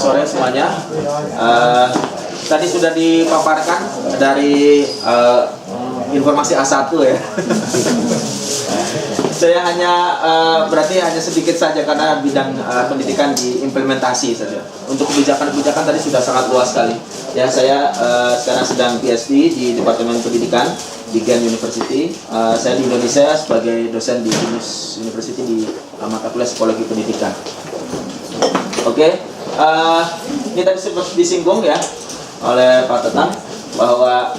sore semuanya. Tadi sudah dipaparkan dari informasi A1 ya. Saya hanya berarti hanya sedikit saja karena bidang pendidikan diimplementasi saja. Untuk kebijakan-kebijakan tadi sudah sangat luas sekali. Ya, saya sekarang sedang PhD di Departemen Pendidikan di Ghent University. Saya di Indonesia sebagai dosen di Binus University di mata kuliah Psikologi Pendidikan. Oke, ini tadi sempat disinggung ya oleh Pak Tetang bahwa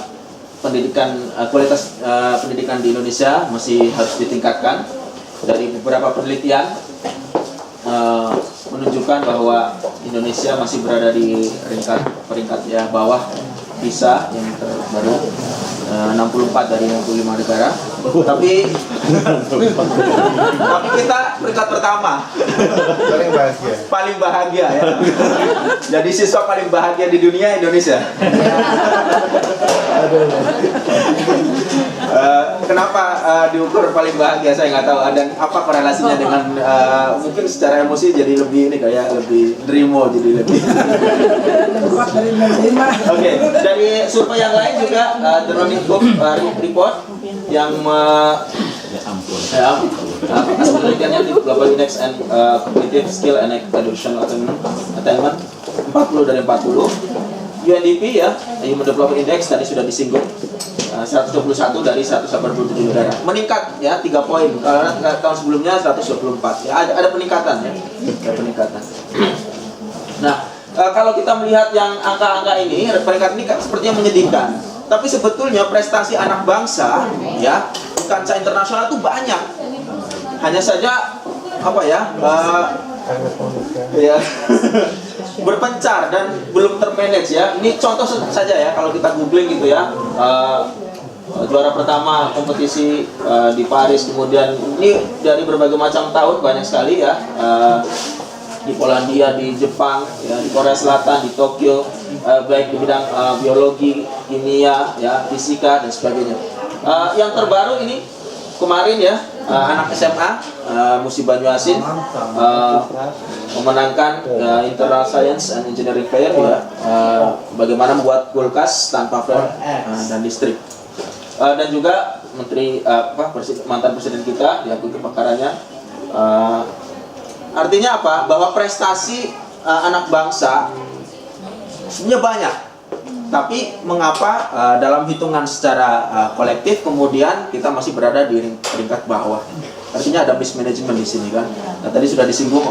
pendidikan kualitas pendidikan di Indonesia masih harus ditingkatkan. Dari beberapa penelitian menunjukkan bahwa Indonesia masih berada di peringkat ya bawah PISA yang terbaru 64 dari 65 negara. Tapi kita peringkat pertama. Paling bahagia ya. Jadi siswa paling bahagia di dunia Indonesia. Kenapa diukur paling bahagia saya nggak tahu. Dan apa korelasinya dengan mungkin secara emosi jadi lebih ini kayak lebih dreamo jadi lebih. Oke, dari survei yang lain juga The Rolling Book Report yang hasil penelitiannya di Global Index and Cognitive Skill and Educational Attainment 40 dari 40. UNDP ya, Human Development Index tadi sudah disinggung 121 dari 187 negara, meningkat ya 3 poin karena tahun sebelumnya 124 ya, ada peningkatan ya, ada peningkatan. Nah, kalau kita melihat yang angka-angka ini, peringkat ini sepertinya menyedihkan. Tapi sebetulnya prestasi anak bangsa ya di kancah internasional itu banyak. Hanya saja apa ya? Ya berpencar dan belum termanage ya. Ini contoh saja ya, kalau kita googling gitu ya. Juara pertama kompetisi di Paris, kemudian ini dari berbagai macam tahun banyak sekali ya. Di Polandia, di Jepang, ya, di Korea Selatan, di Tokyo, baik di bidang biologi, kimia, ya, fisika dan sebagainya. Yang terbaru ini kemarin ya, anak SMA Musi Banyuasin memenangkan Internal Science and Engineering Fair ya, bagaimana membuat kulkas tanpa flare dan listrik. Dan juga mantan presiden kita diakui kebakarannya. Artinya apa? Bahwa prestasi anak bangsa sebenarnya banyak. Tapi mengapa dalam hitungan secara kolektif kemudian kita masih berada di peringkat bawah? Artinya ada mismanagement di sini kan. Nah, tadi sudah disinggung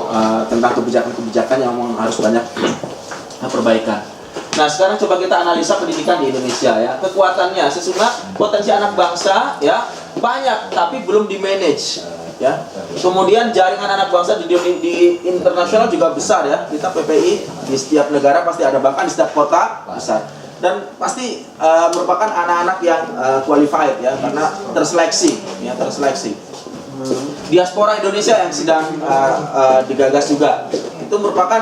tentang kebijakan-kebijakan yang harus banyak perbaikan. Nah, sekarang coba kita analisa pendidikan di Indonesia ya. Kekuatannya sesungguhnya potensi anak bangsa ya banyak tapi belum di-manage. Ya, kemudian jaringan anak bangsa di internasional juga besar ya. Kita PPI di setiap negara pasti ada, bahkan di setiap kota besar. Dan pasti merupakan anak-anak yang qualified ya, karena terseleksi. Diaspora Indonesia yang sedang digagas juga itu merupakan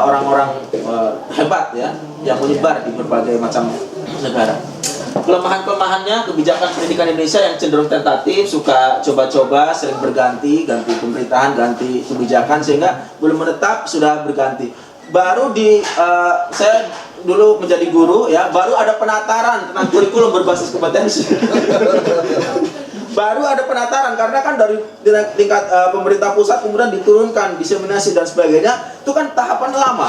orang-orang hebat ya, yang menyebar di berbagai macam negara. Kelemahan-kelemahannya kebijakan pendidikan Indonesia yang cenderung tentatif, suka coba-coba, sering ganti pemerintahan, ganti kebijakan sehingga belum menetap sudah berganti. Baru saya dulu menjadi guru ya, baru ada penataran tentang kurikulum berbasis kompetensi. Baru ada penataran karena kan dari tingkat pemerintah pusat kemudian diturunkan diseminasi dan sebagainya, itu kan tahapan lama.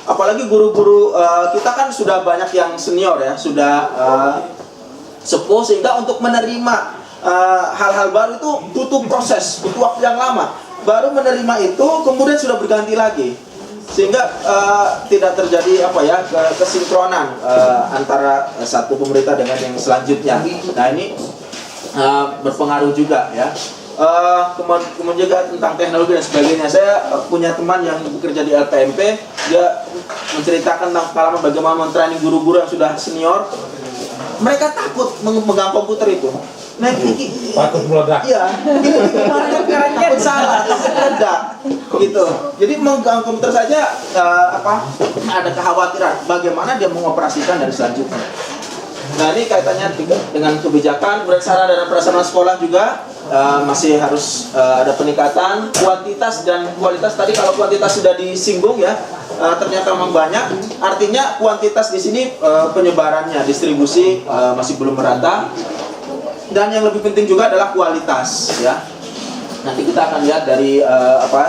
Apalagi guru-guru kita kan sudah banyak yang senior ya, sudah sepuh, sehingga untuk menerima hal-hal baru itu butuh proses, butuh waktu yang lama. Baru menerima itu kemudian sudah berganti lagi, sehingga tidak terjadi kesinkronan antara satu pemerintah dengan yang selanjutnya. Nah, ini berpengaruh juga ya. Kemudian juga tentang teknologi dan sebagainya. Saya punya teman yang bekerja di LPMP, dia menceritakan tentang pengalaman bagaimana mentraining guru-guru yang sudah senior. Mereka takut memegang komputer itu. Nah, takut meledak. Iya, ini takut salah, takut meledak, gitu. Jadi memegang komputer saja ada kekhawatiran bagaimana dia mengoperasikan dari selanjutnya. Nah ini kaitannya dengan kebijakan, kemudian sarana dan prasarana sekolah juga masih harus ada peningkatan kuantitas dan kualitas. Tadi kalau kuantitas sudah disinggung ya, ternyata memang banyak. Artinya kuantitas di sini penyebarannya, distribusi masih belum merata. Dan yang lebih penting juga adalah kualitas ya. Nanti kita akan lihat dari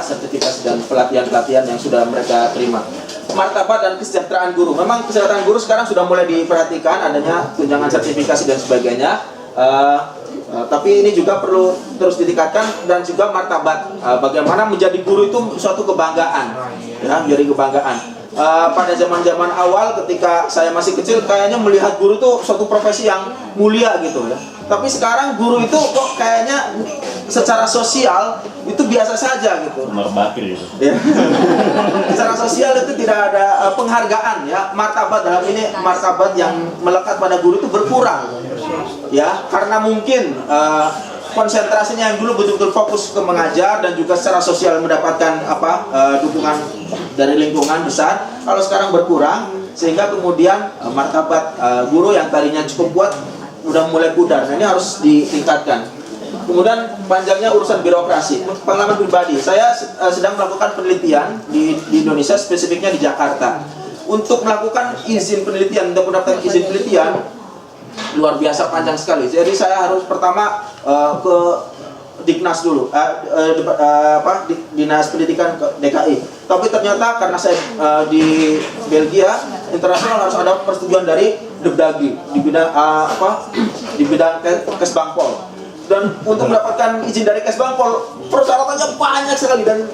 sertifikasi dan pelatihan-pelatihan yang sudah mereka terima. Martabat dan kesejahteraan guru. Memang kesejahteraan guru sekarang sudah mulai diperhatikan, adanya tunjangan sertifikasi dan sebagainya. Tapi ini juga perlu terus ditingkatkan, dan juga martabat. Bagaimana menjadi guru itu suatu kebanggaan, ya, menjadi kebanggaan. Pada zaman-zaman awal ketika saya masih kecil, kayaknya melihat guru itu suatu profesi yang mulia gitu ya. Tapi sekarang guru itu kok kayaknya secara sosial itu biasa saja gitu. Ya. Secara sosial itu tidak ada penghargaan ya. Martabat dalam ini, martabat yang melekat pada guru itu berkurang. Ya, karena mungkin konsentrasinya yang dulu betul-betul fokus ke mengajar dan juga secara sosial mendapatkan dukungan dari lingkungan besar, kalau sekarang berkurang, sehingga kemudian martabat guru yang tadinya cukup kuat udah mulai pudar. Nah, ini harus ditingkatkan. Kemudian panjangnya urusan birokrasi. Pengalaman pribadi, saya sedang melakukan penelitian di Indonesia, spesifiknya di Jakarta. Untuk melakukan izin penelitian, untuk mendapatkan izin penelitian luar biasa panjang sekali. Jadi saya harus pertama ke Diknas dulu, Dinas Pendidikan DKI. Tapi ternyata karena saya di Belgia, internasional harus ada persetujuan dari Depdagri di bidang di bidang Kesbangpol. Dan untuk mendapatkan izin dari Kesbangpol, persyaratannya banyak sekali, dan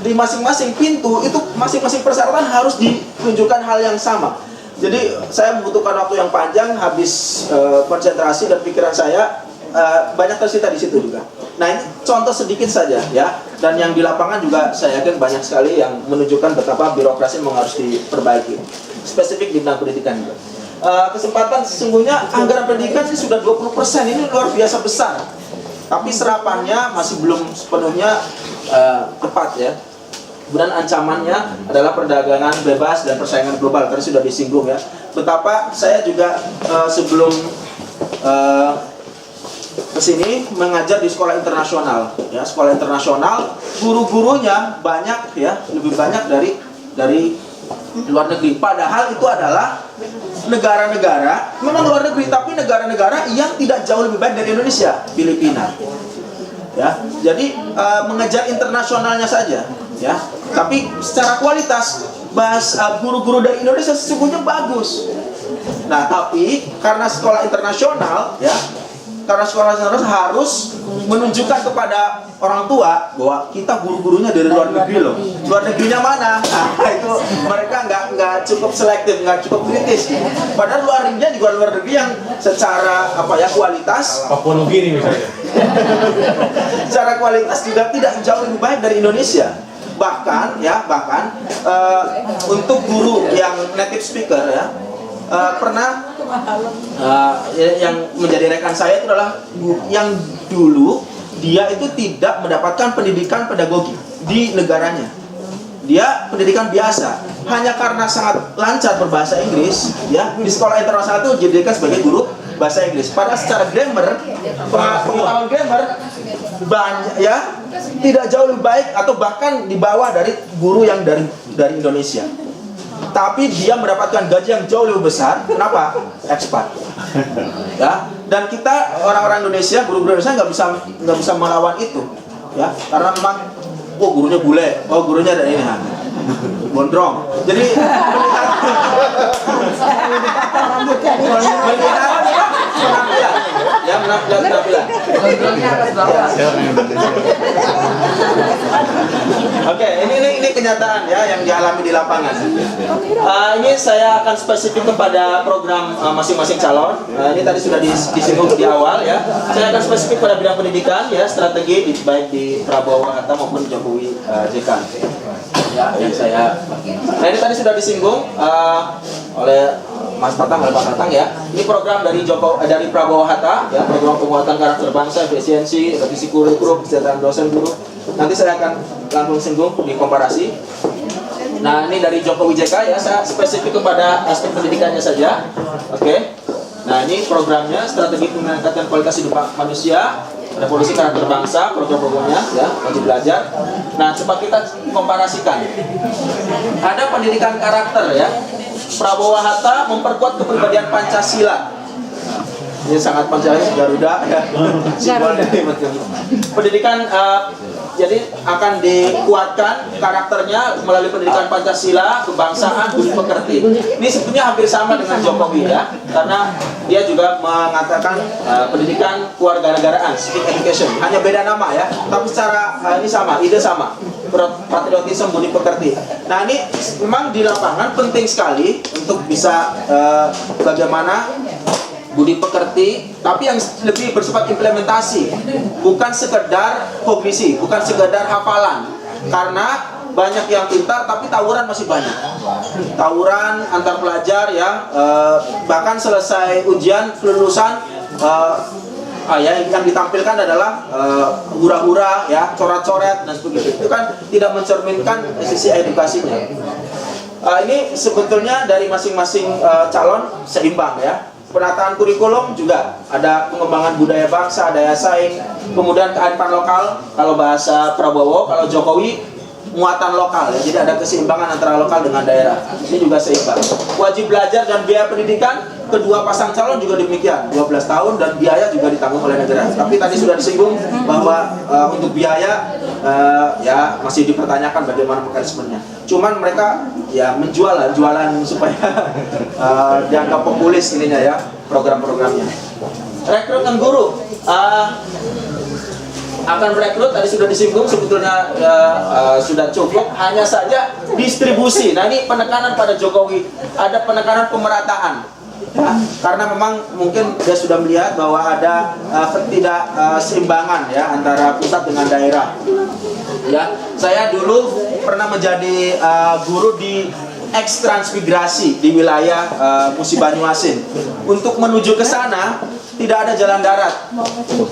di masing-masing pintu itu masing-masing persyaratan harus ditunjukkan hal yang sama. Jadi saya membutuhkan waktu yang panjang, habis konsentrasi dan pikiran saya banyak tersita di situ juga. Nah, ini contoh sedikit saja ya. Dan yang di lapangan juga saya yakin banyak sekali yang menunjukkan betapa birokrasi memang harus diperbaiki. Spesifik di bidang pendidikan juga. Kesempatan sesungguhnya anggaran pendidikan ini sudah 20%, ini luar biasa besar. Tapi serapannya masih belum sepenuhnya tepat ya. Kemudian ancamannya adalah perdagangan bebas dan persaingan global. Tadi sudah disinggung ya. Betapa saya juga sebelum kesini mengajar di sekolah internasional. Ya, sekolah internasional, guru-gurunya banyak ya, lebih banyak dari luar negeri. Padahal itu adalah negara-negara, memang luar negeri, tapi negara-negara yang tidak jauh lebih baik dari Indonesia, Filipina. Ya, jadi mengejar internasionalnya saja. Ya, tapi secara kualitas guru-guru dari Indonesia sesungguhnya bagus. Nah, tapi karena sekolah internasional, ya, karena sekolah internasional harus menunjukkan kepada orang tua bahwa kita guru-gurunya dari luar negeri loh. Luar negerinya mana? Nah, itu mereka nggak cukup selektif, nggak cukup kritis. Padahal luar negerinya juga luar negeri yang secara kualitas. Papua Nugini misalnya. Secara kualitas juga tidak jauh lebih baik dari Indonesia. Bahkan untuk guru yang native speaker ya, pernah yang menjadi rekan saya itu adalah yang dulu dia itu tidak mendapatkan pendidikan pedagogi di negaranya. Dia pendidikan biasa, hanya karena sangat lancar berbahasa Inggris ya, di sekolah internasional itu dijadikan sebagai guru bahasa Inggris. Padahal secara grammar, pengetahuan grammar banyak ya, tidak jauh lebih baik atau bahkan di bawah dari guru yang dari Indonesia. Tapi dia mendapatkan gaji yang jauh lebih besar. Kenapa? Expat. Ya, dan kita orang-orang Indonesia, guru-guru Indonesia nggak bisa melawan itu. Ya, karena memang gurunya bule, gurunya ada ini, gondrong. Jadi melihat penampilan, ya, penampilan. Oke, ini kenyataan ya yang dialami di lapangan. Ini saya akan spesifik kepada program masing-masing calon. Ini tadi sudah disinggung di awal ya. Saya akan spesifik pada bidang pendidikan ya, strategi baik di Prabowo Hatta maupun Jokowi JK. Ya, yang saya. Nah, ini tadi sudah disinggung oleh Mas Tatang, ya. Ini program dari Prabowo Hatta, ya, program penguatan karakter bangsa, efisiensi, revisi kurikulum, kesejahteraan dosen guru. Nanti saya akan langsung singgung di komparasi. Nah, ini dari Jokowi JK ya, saya spesifik kepada aspek pendidikannya saja. Oke. Nah, ini programnya strategi peningkatan kualitas hidup manusia, revolusi karakter bangsa, program-programnya ya, wajib belajar. Nah, coba kita komparasikan. Ada pendidikan karakter ya. Prabowo Hatta memperkuat kepribadian Pancasila. Ini sangat Pancasila Garuda ya. Pendidikan jadi akan dikuatkan karakternya melalui pendidikan Pancasila, kebangsaan, budi pekerti. Ini sebetulnya hampir sama dengan Jokowi ya, karena dia juga mengatakan pendidikan kewarganegaraan, civic education. Hanya beda nama ya, tapi secara ini sama, ide sama. Patriotisme, budi pekerti. Nah, ini memang di lapangan penting sekali untuk bisa bagaimana budi pekerti, tapi yang lebih bersifat implementasi, bukan sekedar kognisi, bukan sekedar hafalan. Karena banyak yang pintar tapi tawuran masih banyak. Tawuran antar pelajar ya, bahkan selesai ujian kelulusan yang ditampilkan adalah hura-hura ya, coret-coret dan sebagainya. Itu kan tidak mencerminkan sisi edukasinya. Ini sebetulnya dari masing-masing calon seimbang ya. Penataan kurikulum juga ada pengembangan budaya bangsa, daya saing, kemudian kearifan lokal. Kalau bahasa Prabowo, kalau Jokowi muatan lokal ya. Jadi ada keseimbangan antara lokal dengan daerah. Ini juga seimbang. Wajib belajar dan biaya pendidikan kedua pasang calon juga demikian, 12 tahun dan biaya juga ditanggung oleh negara. Tapi tadi sudah disinggung bahwa untuk biaya ya masih dipertanyakan bagaimana mekanismenya. Cuman mereka ya jualan supaya dianggap populis ininya ya, program-programnya. Rekrutmen guru akan merekrut, tadi sudah disinggung, sebetulnya sudah cukup, hanya saja distribusi. Nah, ini penekanan pada Jokowi, ada penekanan pemerataan ya, karena memang mungkin dia sudah melihat bahwa ada ketidakseimbangan ya antara pusat dengan daerah ya. Saya dulu pernah menjadi guru di Transmigrasi di wilayah Musi Banyuasin. Untuk menuju ke sana tidak ada jalan darat.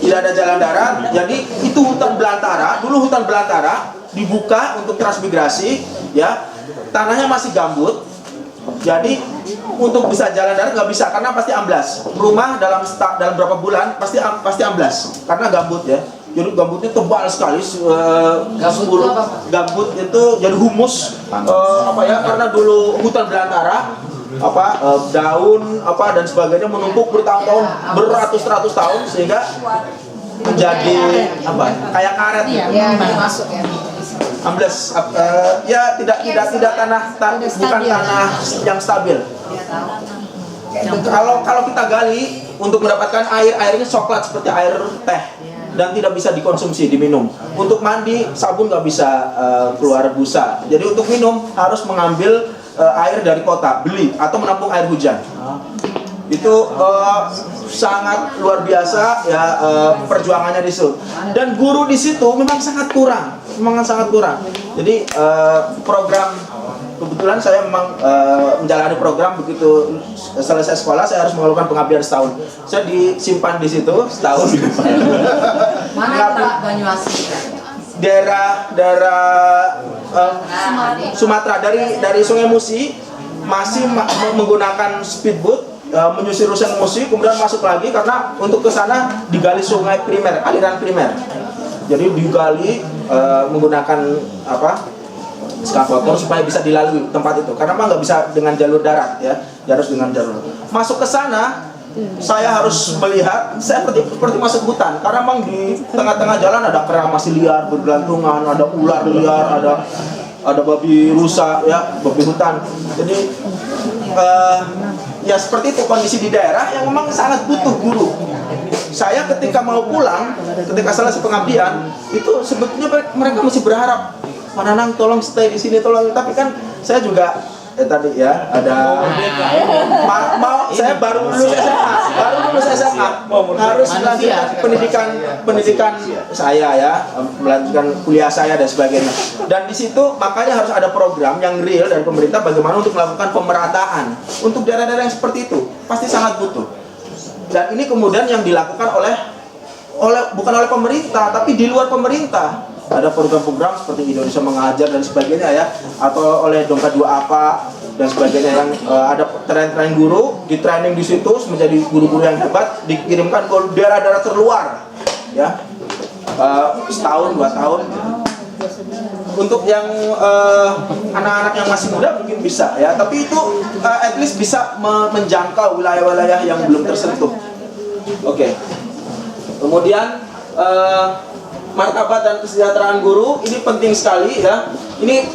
Tidak ada jalan darat. Jadi itu hutan belantara. Dulu hutan belantara dibuka untuk transmigrasi ya. Tanahnya masih gambut. Jadi untuk bisa jalan darat nggak bisa karena pasti amblas. Rumah dalam berapa bulan pasti amblas karena gambut ya. Jadi gambutnya tebal sekali, gambut itu jadi humus karena dulu hutan belantara daun dan sebagainya menumpuk bertahun-tahun, beratus-ratus tahun sehingga menjadi kayak karet masuk ya. Ambles ya tidak tanah bukan tanah yang stabil. Kalau kita gali untuk mendapatkan airnya coklat seperti air teh dan tidak bisa dikonsumsi, diminum. Untuk mandi, sabun nggak bisa keluar busa. Jadi untuk minum harus mengambil air dari kota, beli atau menampung air hujan. Itu sangat luar biasa ya perjuangannya di situ. Dan guru di situ memang sangat kurang, Jadi program kebetulan saya memang menjalani program begitu selesai sekolah saya harus melakukan pengabdian setahun. Saya disimpan di situ setahun. Mana Banyuasin? Daerah Sumatera dari Sungai Musi masih menggunakan speedboat menyusuri Sungai Musi kemudian masuk lagi karena untuk ke sana digali sungai primer, aliran primer. Jadi digali menggunakan eskavator supaya bisa dilalui tempat itu karena memang nggak bisa dengan jalur darat ya, harus dengan jalur. Masuk ke sana saya harus melihat saya seperti masuk hutan karena memang di tengah-tengah jalan ada kera masih liar bergelantungan, ada ular liar, ada babi rusa ya, babi hutan. Jadi ya seperti itu kondisi di daerah yang memang sangat butuh guru. Saya ketika mau pulang, ketika selesai pengabdian itu sebetulnya mereka masih berharap Pak Nanang tolong stay di sini tolong, tapi kan saya juga tadi ya ada saya baru lulus SMA harus melanjutkan pendidikan saya ya, melanjutkan kuliah saya dan sebagainya. Dan di situ makanya harus ada program yang real dari pemerintah bagaimana untuk melakukan pemerataan untuk daerah-daerah yang seperti itu pasti sangat butuh. Dan ini kemudian yang dilakukan bukan oleh pemerintah tapi di luar pemerintah. Ada program-program seperti Indonesia Mengajar dan sebagainya ya, atau oleh Dongka Dua Apa dan sebagainya, yang ada tren-tren guru di training di situ menjadi guru-guru yang hebat, dikirimkan ke daerah-daerah terluar, ya, setahun 2 tahun. Untuk yang anak-anak yang masih muda mungkin bisa, ya, tapi itu at least bisa menjangkau wilayah-wilayah yang belum tersentuh. Oke. Kemudian martabat dan kesejahteraan guru ini penting sekali, ya. Ini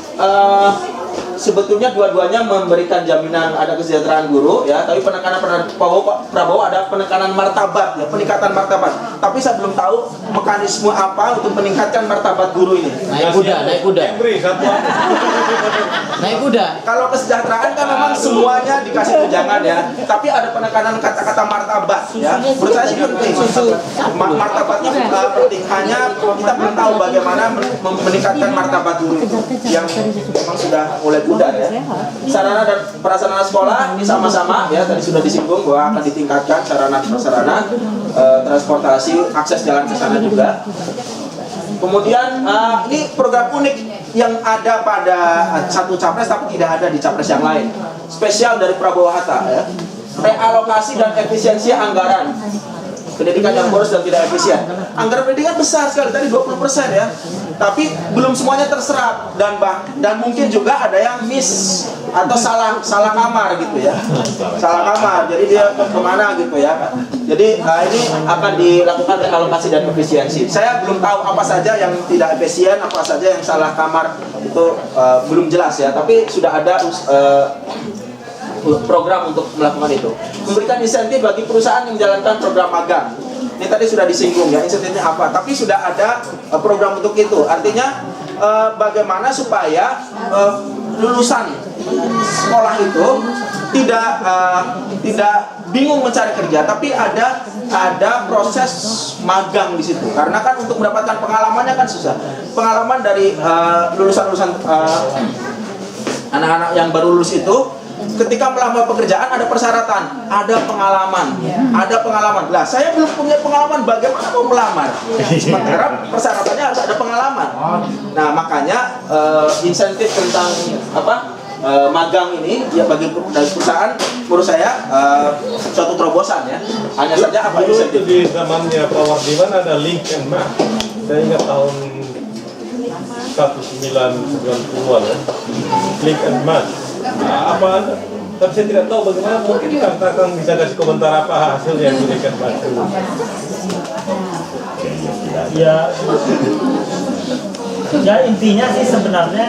sebetulnya dua-duanya memberikan jaminan ada kesejahteraan guru, ya, tapi penekanan Prabowo ada penekanan martabat, ya, peningkatan martabat. Tapi saya belum tahu mekanisme apa untuk meningkatkan martabat guru ini. Naik kuda. Naik kuda. Kalau kesejahteraan kan memang semuanya dikasih tunjangan, ya, tapi ada penekanan kata-kata martabat, ya. Menurut saya sih penting. Martabatnya penting. Hanya kita belum tahu bagaimana meningkatkan martabat guru itu, yang memang sudah mulai pudar, ya. Sarana dan prasarana sekolah ini sama-sama, ya, tadi sudah disinggung bahwa akan ditingkatkan sarana prasarana, transportasi, akses jalan ke sana juga. Kemudian ini program unik yang ada pada satu capres tapi tidak ada di capres yang lain. Spesial dari Prabowo Hatta, ya. Realokasi dan efisiensi anggaran pendidikan yang boros dan tidak efisien. Anggaran pendidikan besar sekali, tadi 20%, ya. Tapi belum semuanya terserap, dan mungkin juga ada yang miss atau salah kamar gitu, ya. Salah kamar. Jadi dia kemana gitu, ya. Jadi ini akan dilakukan realokasi dan efisiensi. Saya belum tahu apa saja yang tidak efisien, apa saja yang salah kamar, itu belum jelas, ya. Tapi sudah ada program untuk melakukan itu. Memberikan insentif bagi perusahaan yang menjalankan program magang. Ini tadi sudah disinggung, ya, insentifnya apa, tapi sudah ada program untuk itu. Artinya bagaimana supaya lulusan sekolah itu tidak bingung mencari kerja, tapi ada proses magang di situ. Karena kan untuk mendapatkan pengalamannya kan susah. Pengalaman dari lulusan-lulusan anak-anak yang baru lulus itu, ketika melamar pekerjaan ada persyaratan, ada pengalaman. Lah, saya belum punya pengalaman, bagaimana mau melamar? Sementara persyaratannya harus ada pengalaman. Nah, makanya insentif tentang magang ini, ya, bagi dari perusahaan, menurut saya suatu terobosan, ya. Hanya saja apa insentif? Di zamannya Pak Wardiman ada link and match. Saya ingat tahun 1990-an, ya. Link and match. Apa? Tapi saya tidak tahu bagaimana, mungkin Kang bisa kasih komentar apa hasilnya yang diberikan Pak. Ya intinya sih sebenarnya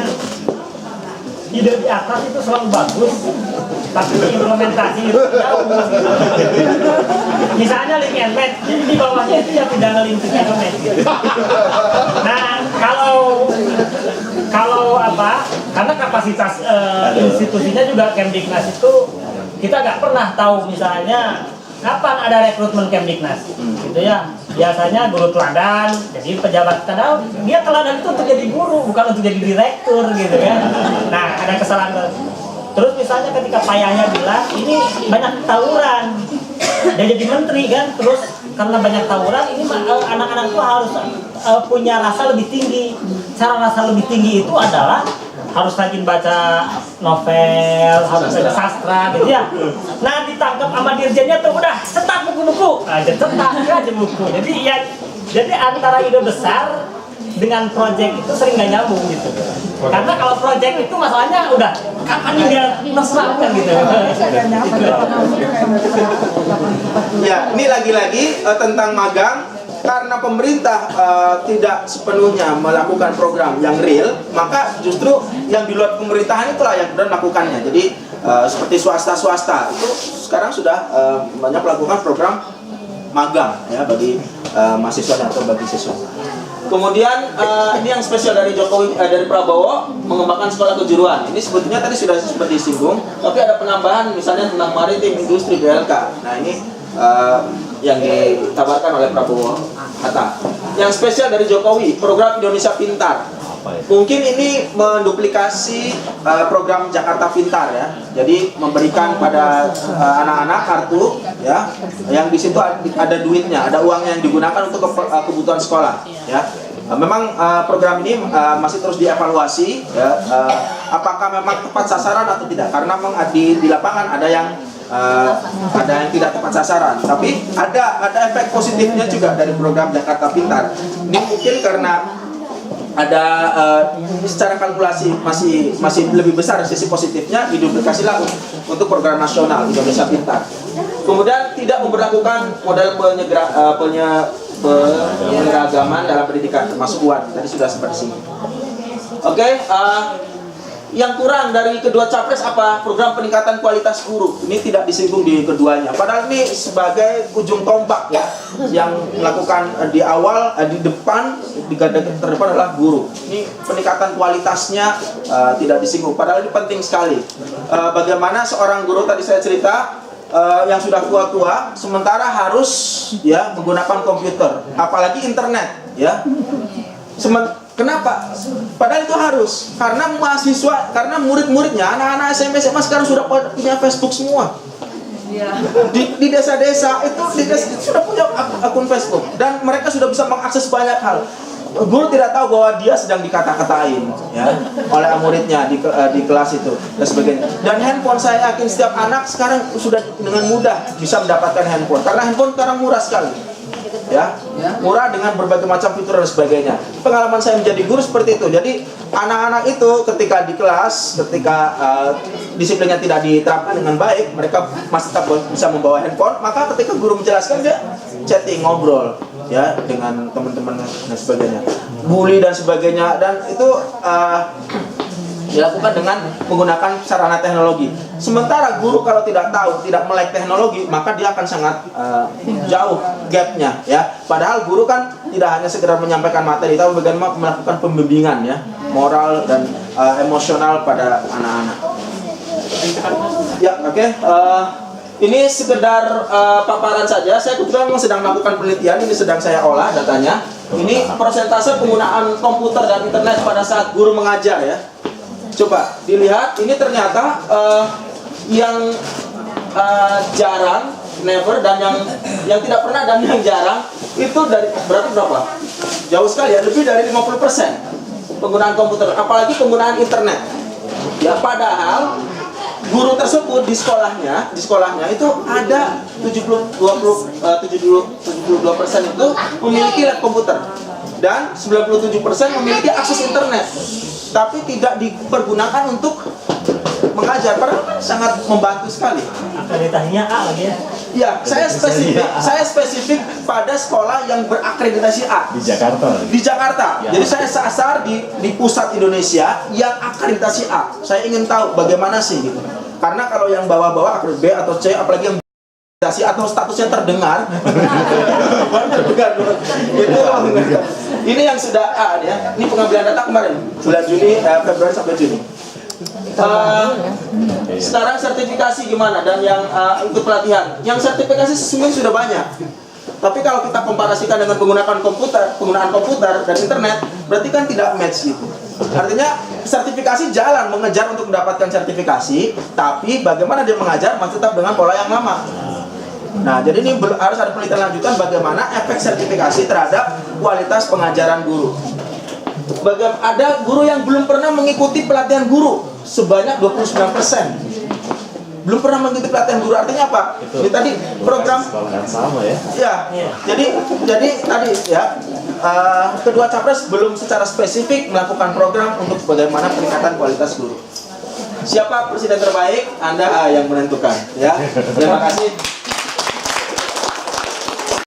ide di atas itu selalu bagus, tapi implementasi itu jauh. Misalnya link and match, jadi di bawahnya itu yang tidak nge-link and match. Nah, kalau apa? Karena kapasitas institusinya juga Kemdiknas itu kita nggak pernah tahu misalnya kapan ada rekrutmen Kemdiknas, gitu, ya. Biasanya guru teladan, jadi pejabat teladan, dia teladan itu untuk jadi guru, bukan untuk jadi direktur, gitu, ya. Nah, ada kesalahan. Terus misalnya ketika Pak Yahya bilang ini banyak tawuran, dia jadi menteri kan, terus karena banyak tawuran, ini anak-anak itu harus punya rasa lebih tinggi. Cara rasa lebih tinggi itu adalah harus rajin baca novel, harus baca sastra, gitu, ya. Nah, ditangkap sama dirjennya tuh udah cetak buku-buku, cetak aja buku. Jadi antara ide besar dengan proyek itu sering nggak nyambung, gitu. Karena kalau proyek itu masalahnya udah kapan dia terserapkan, gitu. Ya, ini lagi-lagi tentang magang. Karena pemerintah tidak sepenuhnya melakukan program yang real, maka justru yang di luar pemerintahan itulah yang kemudian melakukannya. Jadi seperti swasta itu sekarang sudah banyak melakukan program magang, ya, bagi mahasiswa atau bagi siswa. Kemudian ini yang spesial dari dari Prabowo, mengembangkan sekolah kejuruan. Ini sebetulnya tadi sudah seperti disinggung, tapi ada penambahan misalnya tentang maritim, industri, BLK. Nah, ini yang ditawarkan oleh Prabowo Hatta. Yang spesial dari Jokowi, program Indonesia Pintar. Mungkin ini menduplikasi program Jakarta Pintar, ya. Jadi memberikan pada anak-anak kartu, ya, yang di situ ada duitnya, ada uang yang digunakan untuk kebutuhan sekolah, ya. Memang program ini masih terus dievaluasi, ya, apakah memang tepat sasaran atau tidak. Karena memang di lapangan ada yang tidak tepat sasaran. Tapi ada efek positifnya juga dari program Jakarta Pintar. Ini mungkin karena ada secara kalkulasi masih lebih besar sisi positifnya, diduplikasilah untuk program nasional Indonesia Pintar. Kemudian tidak memberlakukan model penyeragaman dalam pendidikan, termasuk UAN. Tadi sudah seperti ini. Oke, yang kurang dari kedua capres apa? Program peningkatan kualitas guru. Ini tidak disinggung di keduanya. Padahal ini sebagai ujung tombak ya, yang melakukan di awal, di depan, di garda terdepan adalah guru. Ini peningkatan kualitasnya tidak disinggung. Padahal ini penting sekali. Bagaimana seorang guru tadi saya cerita yang sudah tua-tua, sementara harus ya menggunakan komputer, apalagi internet ya. Kenapa? Padahal itu harus, karena mahasiswa, karena murid-muridnya, anak-anak SMP SMA sekarang sudah punya Facebook semua. Di desa-desa itu sudah punya akun Facebook dan mereka sudah bisa mengakses banyak hal. Guru tidak tahu bahwa dia sedang dikata-katain ya oleh muridnya di kelas itu dan sebagainya. Dan handphone, saya yakin setiap anak sekarang sudah dengan mudah bisa mendapatkan handphone, karena handphone sekarang murah sekali. Ya, murah dengan berbagai macam fitur dan sebagainya. Pengalaman saya menjadi guru seperti itu. Jadi anak-anak itu ketika di kelas, ketika disiplinnya tidak diterapkan dengan baik, mereka masih tetap bisa membawa handphone. Maka ketika guru menjelaskan, dia chatting, ngobrol ya dengan teman-teman dan sebagainya, bully dan sebagainya. Dan itu dilakukan dengan menggunakan sarana teknologi. Sementara guru kalau tidak tahu, tidak melek teknologi, maka dia akan sangat jauh gapnya ya. Padahal guru kan tidak hanya sekedar menyampaikan materi, tapi bagaimana melakukan pembimbingan ya, moral dan emosional pada anak-anak. Ya, oke. Ini sekedar paparan saja. Saya kebetulan memang sedang melakukan penelitian, ini sedang saya olah datanya. Ini persentase penggunaan komputer dan internet pada saat guru mengajar ya. Coba dilihat, ini ternyata yang jarang, never, dan yang tidak pernah dan yang jarang itu dari berapa? Jauh sekali ya, lebih dari 50% penggunaan komputer, apalagi penggunaan internet. Ya, padahal guru tersebut di sekolahnya itu ada 72% itu memiliki lab komputer dan 97% memiliki akses internet, tapi tidak dipergunakan untuk mengajar. Padahal kan sangat membantu sekali. Akreditasinya A lagi ya. Ya, saya spesifik pada sekolah yang berakreditasi A Di Jakarta. di Jakarta. Ya. Jadi saya sasar di pusat Indonesia yang akreditasi A. Saya ingin tahu bagaimana sih gitu. Karena kalau yang bawa-bawa akreditasi B atau C, apalagi yang akreditasi atau statusnya terdengar, ini yang sudah A ya. Ini pengambilan data kemarin bulan Juni, Februari sampai Juni. Sekarang sertifikasi gimana dan yang ikut pelatihan? Yang sertifikasi sesungguhnya sudah banyak. Tapi kalau kita komparasikan dengan penggunaan komputer dan internet, berarti kan tidak match gitu. Artinya sertifikasi jalan mengejar untuk mendapatkan sertifikasi, tapi bagaimana dia mengajar masih tetap dengan pola yang lama. Nah, jadi ini harus ada penelitian lanjutan bagaimana efek sertifikasi terhadap kualitas pengajaran guru. Ada guru yang belum pernah mengikuti pelatihan guru sebanyak 29%. Belum pernah mengikuti pelatihan guru, artinya apa? Jadi tadi program sama ya. Ya, jadi tadi ya kedua capres belum secara spesifik melakukan program untuk bagaimana peningkatan kualitas guru. Siapa presiden terbaik? Anda yang menentukan ya. Terima kasih.